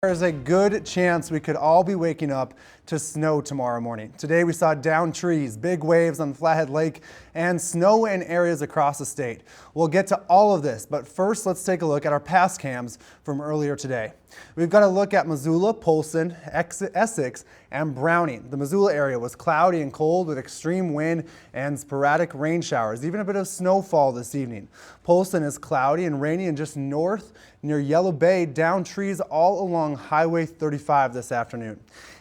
There's a good chance we could all be waking up to snow tomorrow morning. Today we saw downed trees, big waves on Flathead Lake, and snow in areas across the state. We'll get to all of this, but first let's take a look at our past cams from earlier today. We've got to look at Missoula, Polson, Essex, and Browning. The Missoula area was cloudy and cold with extreme wind and sporadic rain showers, even a bit of snowfall this evening. Polson is cloudy and rainy, and just north near Yellow Bay, downed trees all along Highway 35 this afternoon.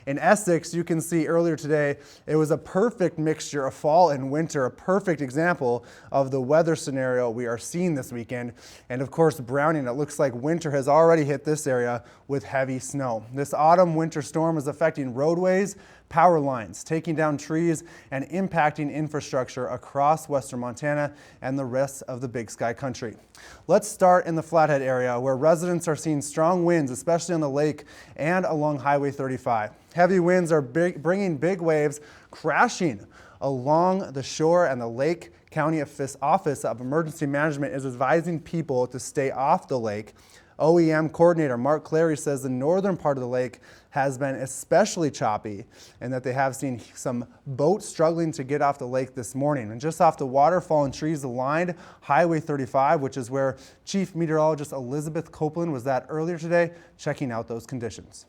In Essex, you can see earlier today, it was a perfect mixture of fall and winter, a perfect example of the weather scenario we are seeing this weekend. And of course, Browning, it looks like winter has already hit this area with heavy snow. This autumn winter storm is affecting roadways, power lines, taking down trees, and impacting infrastructure across western Montana and the rest of the Big Sky country. Let's start in the Flathead area, where residents are seeing strong winds, especially on the lake and along Highway 35. Heavy winds are bringing big waves crashing along the shore, and the Lake County Office of Emergency Management is advising people to stay off the lake. OEM coordinator Mark Clary says the northern part of the lake has been especially choppy, and that they have seen some boats struggling to get off the lake this morning. And just off the water, fallen trees lined Highway 35, which is where Chief Meteorologist Elizabeth Copeland was at earlier today, checking out those conditions.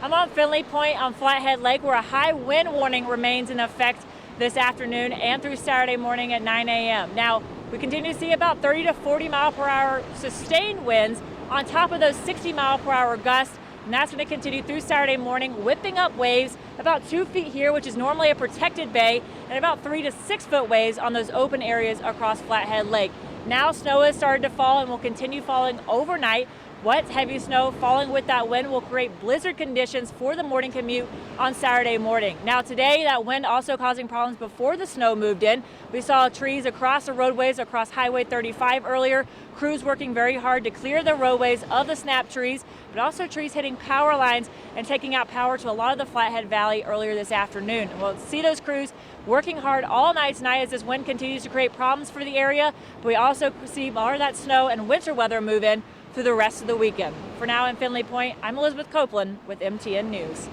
I'm on Finley Point on Flathead Lake, where a high wind warning remains in effect this afternoon and through Saturday morning at 9 a.m. Now, we continue to see about 30 to 40 mile per hour sustained winds on top of those 60 mile per hour gusts. And that's going to continue through Saturday morning, whipping up waves about 2 feet here, which is normally a protected bay, and about 3 to 6 foot waves on those open areas across Flathead Lake. Now snow has started to fall and will continue falling overnight. Wet, heavy snow falling with that wind will create blizzard conditions for the morning commute on Saturday morning. Now today, that wind also causing problems before the snow moved in. We saw trees across the roadways across Highway 35 earlier. Crews working very hard to clear the roadways of the snap trees, but also trees hitting power lines and taking out power to a lot of the Flathead Valley earlier this afternoon. We'll see those crews working hard all night tonight as this wind continues to create problems for the area. But we also see more of that snow and winter weather move in through the rest of the weekend. For now in Finley Point, I'm Elizabeth Copeland with MTN News.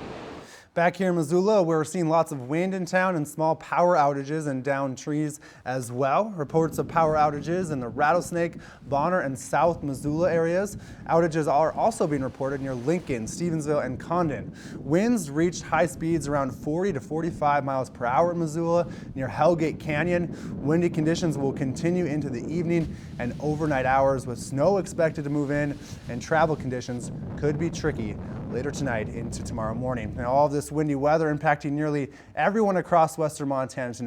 Back here in Missoula, we're seeing lots of wind in town and small power outages and downed trees as well. Reports of power outages in the Rattlesnake, Bonner, and South Missoula areas. Outages are also being reported near Lincoln, Stevensville, and Condon. Winds reached high speeds around 40 to 45 miles per hour in Missoula near Hellgate Canyon. Windy conditions will continue into the evening and overnight hours, with snow expected to move in, and travel conditions could be tricky later tonight into tomorrow morning. Now, all of this windy weather impacting nearly everyone across western Montana tonight.